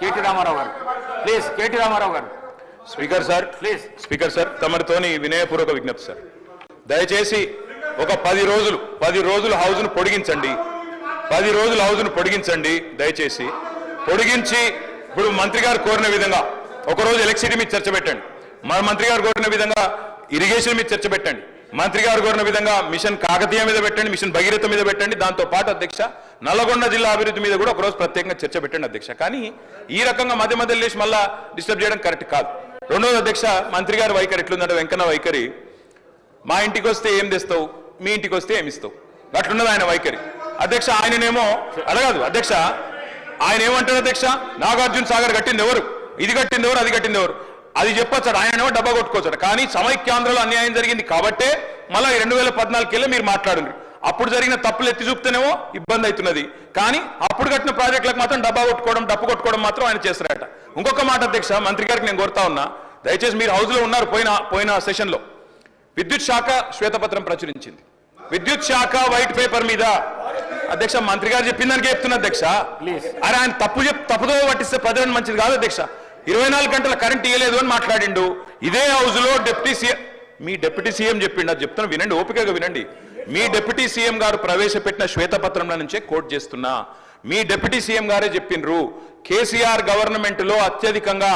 KT Rama Rao గారు please. KT Rama Rao గారు. Speaker sir please. Speaker sir తమరితోని వినయపూర్వక విజ్ఞప్తి సార్. దయచేసి ఒక 10 రోజులు హౌస్ను పొడిగించండి. 10 రోజులు హౌస్ను పొడిగించండి దయచేసి. పొడిగించి ఇప్పుడు మంత్రి గారు కోరిన విధంగా ఒకరోజు ఎలక్ట్రిసిటీ మీద చర్చ పెట్టండి. మన మంత్రి గారు కోరిన విధంగా ఇరిగేషన్ మీద చర్చ పెట్టండి. మంత్రి గారు కోరిన విధంగా మిషన్ కాకతీయ మీద పెట్టండి, మిషన్ భగీరథ మీద పెట్టండి. దాంతో పాటు అధ్యక్ష నల్లగొండ జిల్లా అభివృద్ధి మీద కూడా ఒకరోజు ప్రత్యేకంగా చర్చ పెట్టండి అధ్యక్ష. కానీ ఈ రకంగా మధ్య లేచి మళ్ళా డిస్టర్బ్ చేయడం కరెక్ట్ కాదు. రెండోది అధ్యక్ష, మంత్రి గారి వైఖరి ఎట్లుందంటే వెంకన్న వైఖరి, మా ఇంటికి వస్తే ఏం తెస్తావు, మీ ఇంటికి వస్తే ఏమి ఇస్తావు, అట్లున్నది ఆయన వైఖరి అధ్యక్ష. ఆయననేమో అడగదు అధ్యక్ష, ఆయన ఏమంటారు అధ్యక్ష, నాగార్జున సాగర్ కట్టింది ఎవరు, ఇది కట్టింది ఎవరు, అది కట్టింది ఎవరు, అది చెప్పొచ్చాడు. ఆయనేమో డబ్బా కొట్టుకోవచ్చాడు. కానీ సమైక్యాంధ్రలో అన్యాయం జరిగింది కాబట్టే మళ్ళీ 2014 మీరు మాట్లాడండి. అప్పుడు జరిగిన తప్పులు ఎత్తి చూపుతేనేమో ఇబ్బంది అవుతున్నది. కానీ అప్పుడు కట్టిన ప్రాజెక్టులకు మాత్రం డబ్బా కొట్టుకోవడం, డప్పు కొట్టుకోవడం మాత్రం ఆయన చేస్తారట. ఇంకొక మాట అధ్యక్ష, మంత్రి గారికి నేను కోరుతా ఉన్నా, దయచేసి మీరు హౌస్లో ఉన్నారు. పోయిన సెషన్లో విద్యుత్ శాఖ శ్వేతపత్రం ప్రచురించింది. విద్యుత్ శాఖ వైట్ పేపర్ మీద అధ్యక్ష మంత్రి గారు చెప్పిందానికి చెప్తున్నా అధ్యక్ష. అరే ఆయన తప్పుదో పట్టిస్తే ప్రజలను మంచిది కాదు అధ్యక్ష. 24 గంటల కరెంట్ ఇవ్వలేదు అని మాట్లాడిండు. ఇదే హౌస్ లో మీ డిప్యూటీ సీఎం చెప్పిండు. అది చెప్తున్నా వినండి, ఓపికగా వినండి. మీ డిప్యూటీ సీఎం గారు ప్రవేశపెట్టిన శ్వేతపత్రంలో నుంచే కోట్ చేస్తున్నా. మీ డిప్యూటీ సీఎం గారే చెప్పిండ్రు, కేసీఆర్ గవర్నమెంట్ లో అత్యధికంగా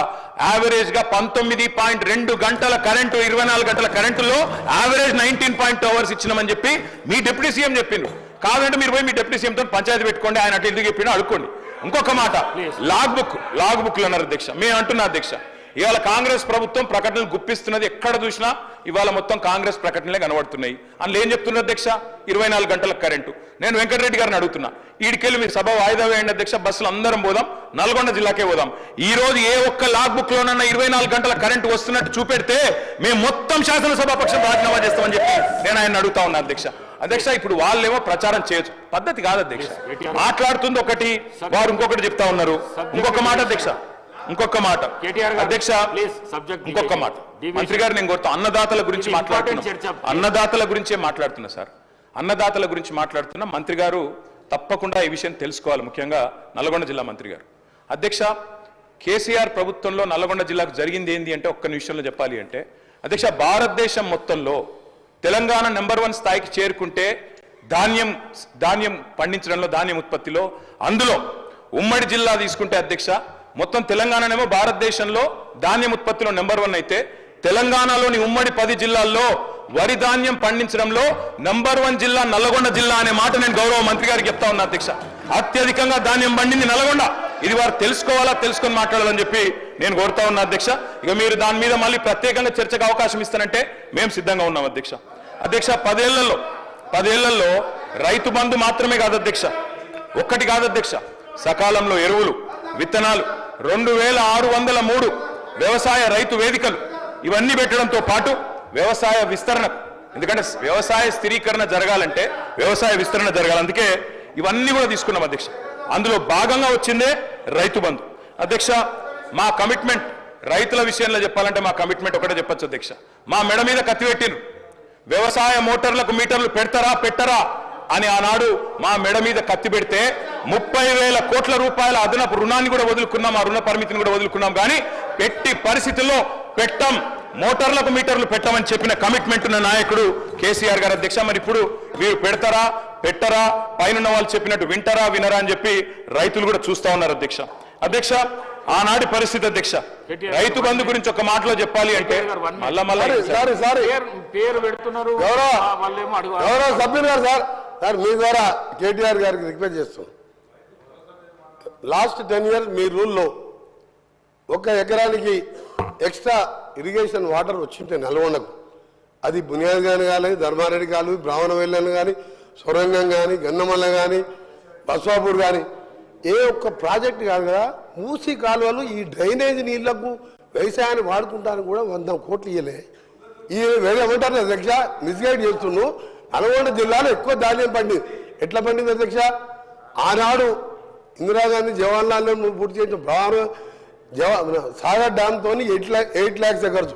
యావరేజ్ గా 19.2 గంటల కరెంటు, 24 గంటల కరెంటులో యావరేజ్ 19.2 అవర్స్ ఇచ్చినామని చెప్పి మీ డిప్యూటీ సీఎం చెప్పిండ్రు. కాదంటే మీరు పోయి మీ డిప్యూటీ సీఎం తో పంచాయతీ పెట్టుకోండి, ఆయన అటు ఎందుకు చెప్పిండో అడుక్కోండి. ఇంకొక మాట, లాగ్ బుక్లు అన్నారు అధ్యక్ష. మేము అంటున్నా అధ్యక్ష, ఇవాళ కాంగ్రెస్ ప్రభుత్వం ప్రకటనలు గుప్పిస్తున్నది. ఎక్కడ చూసినా ఇవాళ మొత్తం కాంగ్రెస్ ప్రకటనలే కనబడుతున్నాయి. అందులో ఏం చెప్తున్నారు అధ్యక్ష, 24 గంటల కరెంటు. నేను వెంకటరెడ్డి గారిని అడుగుతున్నా, ఈడికెళ్ళి మీరు సభ వాయిదా వేయండి అధ్యక్ష, బస్సులు అందరం పోదాం, నల్గొండ జిల్లాకే పోదాం. ఈ రోజు ఏ ఒక్క లాగ్ బుక్ లోనన్నా 24 గంటల కరెంటు వస్తున్నట్టు చూపెడితే మేము మొత్తం శాసనసభాపక్షం రాజీనామా చేస్తామని చెప్పి నేను ఆయన అడుగుతా ఉన్నా అధ్యక్ష. అధ్యక్ష ఇప్పుడు వాళ్ళేమో ప్రచారం చేయొచ్చు, పద్ధతి కాదు అధ్యక్ష. మాట్లాడుతుంది ఒకటి, వారు ఇంకొకటి చెప్తా ఉన్నారు. ఇంకొక మాట అధ్యక్ష, ఇంకొక మాట అధ్యక్ష, ఇంకొక మాట మంత్రి గారు నేను కోరుతా, అన్నదాతల గురించి మాట్లాడుతున్నా, అన్నదాతల గురించే మాట్లాడుతున్నా సార్, అన్నదాతల గురించి మాట్లాడుతున్నా. మంత్రి గారు తప్పకుండా ఈ విషయం తెలుసుకోవాలి, ముఖ్యంగా నల్గొండ జిల్లా మంత్రి గారు. అధ్యక్ష, కేసీఆర్ ప్రభుత్వంలో నల్గొండ జిల్లాకు జరిగింది ఏంది అంటే ఒక్క నిమిషంలో చెప్పాలి అంటే అధ్యక్ష, భారతదేశం మొత్తంలో తెలంగాణ నెంబర్ 1 స్థాయికి చేరుకుంటే ధాన్యం పండించడంలో, ధాన్యం ఉత్పత్తిలో, అందులో ఉమ్మడి జిల్లా తీసుకుంటే అధ్యక్ష, మొత్తం తెలంగాణనేమో భారతదేశంలో ధాన్యం ఉత్పత్తిలో నెంబర్ 1 అయితే తెలంగాణలోని ఉమ్మడి 10 జిల్లాల్లో వరి ధాన్యం పండించడంలో నెంబర్ 1 జిల్లా నల్లగొండ జిల్లా అనే మాట నేను గౌరవ మంత్రి గారికి చెప్తా ఉన్నా అధ్యక్ష. అత్యధికంగా ధాన్యం పండింది నల్గొండ. ఇది వారు తెలుసుకోవాలా, తెలుసుకొని మాట్లాడాలని చెప్పి నేను కోరుతా ఉన్నా అధ్యక్ష. ఇక మీరు దాని మీద మళ్ళీ ప్రత్యేకంగా చర్చకు అవకాశం ఇస్తానంటే మేము సిద్ధంగా ఉన్నాం అధ్యక్ష. అధ్యక్ష 10 ఏళ్లలో రైతు బంధు మాత్రమే కాదు అధ్యక్ష, ఒక్కటి కాదు అధ్యక్ష, సకాలంలో ఎరువులు, విత్తనాలు, 2603 వ్యవసాయ రైతు వేదికలు, ఇవన్నీ పెట్టడంతో పాటు వ్యవసాయ విస్తరణ, ఎందుకంటే వ్యవసాయ స్థిరీకరణ జరగాలంటే వ్యవసాయ విస్తరణ జరగాలి, అందుకే ఇవన్నీ కూడా తీసుకున్నాం అధ్యక్ష. అందులో భాగంగా వచ్చిందే రైతు బంధు అధ్యక్ష. మా కమిట్మెంట్ రైతుల విషయంలో చెప్పాలంటే మా కమిట్మెంట్ ఒకటే చెప్పొచ్చు అధ్యక్ష. మా మెడ మీద కత్తి పెట్టిరు, వ్యవసాయ మోటార్లకు మీటర్లు పెడతారా పెట్టరా అని ఆనాడు మా మెడ మీద కత్తి పెడితే 30,000 కోట్ల రూపాయల అదనపు రుణాన్ని కూడా వదులుకున్నాం, ఆ రుణ పరిమితిని కూడా వదులుకున్నాం. కానీ పెట్టి పరిస్థితుల్లో పెట్టం, మోటార్లకు మీటర్లు పెట్టమని చెప్పిన కమిట్మెంట్ ఉన్న నాయకుడు కేసీఆర్ గారు అధ్యక్ష. మరి ఇప్పుడు మీరు పెడతారా పెట్టరా, పైన వాళ్ళు చెప్పినట్టు వింటారా వినరా అని చెప్పి రైతులు కూడా చూస్తా ఉన్నారు అధ్యక్ష. అధ్యక్ష ఆనాటి పరిస్థితి అధ్యక్ష, రైతు బంధు గురించి ఒక మాటలో చెప్పాలి అంటే పేరు పెడుతున్నారు గౌరవ సభ్యులు గారు సార్ మీ ద్వారా కేటీఆర్ గారికి రిక్వెస్ట్ చేస్తాం. లాస్ట్ 10 years మీ రూల్లో 1 ఎకరానికి ఎక్స్ట్రా ఇరిగేషన్ వాటర్ వచ్చింటే నల్గొండకు, అది బునియాద్ కానీ కానీ, ధర్మారెడ్డి కాలువ, బ్రాహ్మణవెల్లి కానీ, సొరంగం కానీ, గన్నమల్ల కానీ, బస్వాపూర్ కానీ, ఏ ఒక్క ప్రాజెక్ట్ కాదు కదా, మూసి కాలువలు ఈ డ్రైనేజ్ నీళ్లకు వ్యవసాయాన్ని వాడుకుంటానికి కూడా 100 కోట్లు ఇవ్వలే. ఈ ఏమంటారు అధ్యక్ష, మిస్గైడ్ చేస్తున్నావు. నల్గొండ జిల్లాలో ఎక్కువ ధాన్యం పండింది. ఎట్లా పండింది అధ్యక్ష? ఆనాడు ఇందిరాగాంధీ జవహర్లాల్ నెహ్రూ పూర్తి చేసిన సాగర్ డ్యామ్తో 8 lakhs acres,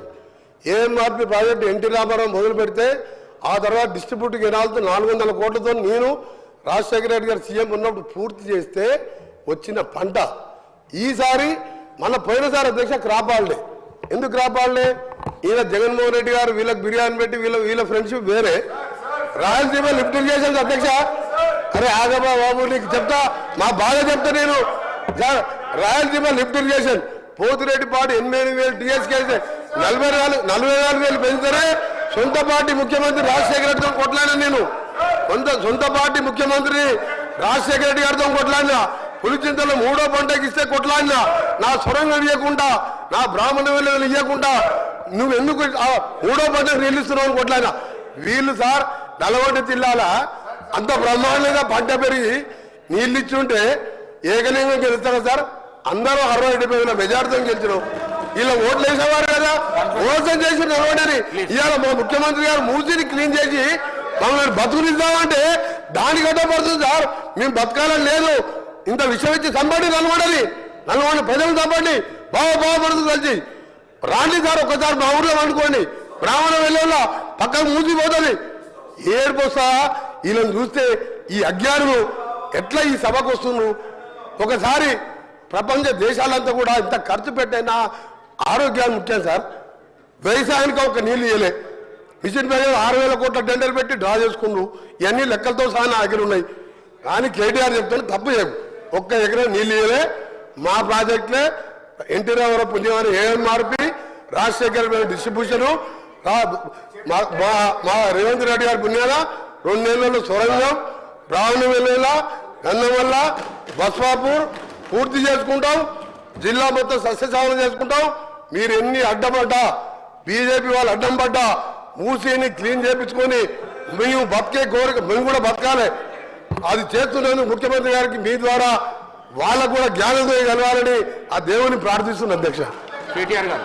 AMRP project NT Rama Rao మొదలు పెడితే ఆ తర్వాత డిస్ట్రిబ్యూట్ కెనాల్తో 400 కోట్లతో నేను రాజశేఖర రెడ్డి గారు సీఎం ఉన్నప్పుడు పూర్తి చేస్తే వచ్చిన పంట ఈసారి మన పోయినసారి అధ్యక్ష క్రాప్ హాలిడే. ఎందుకు క్రాప్ హాలిడే? ఈయన జగన్మోహన్ రెడ్డి గారు వీళ్ళకి బిర్యానీ పెట్టి వీళ్ళ ఫ్రెండ్షిప్ వేరే. రాయలసీమ లిఫ్ట్ ఇరిగేషన్ అధ్యక్ష, అరే ఆగబా బాబు నీకు చెప్తా, మా బాధ చెప్తా నేను. రాయలసీమ లిఫ్ట్ ఇరిగేషన్ పోతిరెడ్డిపాటి 88,000 టీఎస్కే 44,000 పెంచితేనే సొంత పార్టీ ముఖ్యమంత్రి రాజశేఖర రెడ్డితో కొట్లాడినా నేను. సొంత పార్టీ ముఖ్యమంత్రి రాజశేఖర రెడ్డి గారితో కొట్లాడినా. పులిచింతలు 3వ పంటకి ఇస్తే కొట్లాడినా. నా సొరంగం ఇవ్వకుండా, నా బ్రాహ్మణ వెళ్ళని ఇవ్వకుండా నువ్వు ఎందుకు 3వ పంటకు నీళ్ళు ఇస్తున్నావు కొట్లాడినా. వీళ్ళు సార్ నల్గొండ జిల్లాల అంత బ్రహ్మాండంగా పంట పెరిగి నీళ్ళు ఇచ్చుంటే ఏకలింగం గెలుస్తారా సార్? అందరూ 60-70 మెజార్టీతో గెలిచినాం. ఇలా ఓట్లు వేసేవారు కదా, మోసం చేసి నల్గొండని. ఇవాళ మా ముఖ్యమంత్రి గారు మూసిని క్లీన్ చేసి మమ్మల్ని బతుకునిద్దామంటే దానికి అడ్డపడుతుంది సార్. మేము బతకాలని లేదు, ఇంత విషయం ఇచ్చి చంపండి నల్గొండ ప్రజలు చంపండి, బాగుపడుతుంది కలిసి రాండి సార్. ఒక్కసారి మా ఊర్లో అనుకోండి, బ్రాహ్మణ వెళ్ళేలా పక్కకు మూసిపోతుంది. ఏడుపోస్తా వీళ్ళని చూస్తే ఈ అజ్ఞానులు ఎట్లా ఈ సభకు వస్తున్నారు. ఒకసారి ప్రపంచ దేశాలంతా కూడా ఇంత ఖర్చు పెట్టైనా ఆరోగ్యాన్ని ముఖ్యం సార్. వ్యవసాయానికి ఒక నీళ్ళు ఇవ్వలే, మిషన్ మీద 6,000 కోట్ల టెండర్ పెట్టి డ్రా చేసుకున్నారు. ఇవన్నీ లెక్కలతో సహా నా దగ్గర ఉన్నాయి. కానీ కేటీఆర్ చెప్తాను తప్పు చేయకు, ఒక్క ఎకరం నీళ్ళు ఇవ్వలే. మా ప్రాజెక్టులే ఎన్టీ రామారావు పుణ్యవారి ఏఎంఆర్పి రాజశేఖర్ డిస్ట్రిబ్యూషను, మా రేవంత్ రెడ్డి గారి పుణ్యాల 2 నెలల్లో సొరంగం, బ్రాహ్మణ వెల్లేల, గన్నవల్ల, బస్వాపూర్ పూర్తి చేసుకుంటాం. జిల్లా మొత్తం సస్యశామం చేసుకుంటాం. మీరు ఎన్ని అడ్డపడ్డా, బీజేపీ వాళ్ళు అడ్డం పడ్డా మూసీని క్లీన్ చేయించుకొని మేము బతికే కోరిక, మేము కూడా బతకాలి. అది చేస్తున్నందుకు ముఖ్యమంత్రి గారికి మీ ద్వారా వాళ్ళకు కూడా జ్ఞానోదయం కలగాలని ఆ దేవుని ప్రార్థిస్తున్న అధ్యక్ష. కేటీఆర్ గారు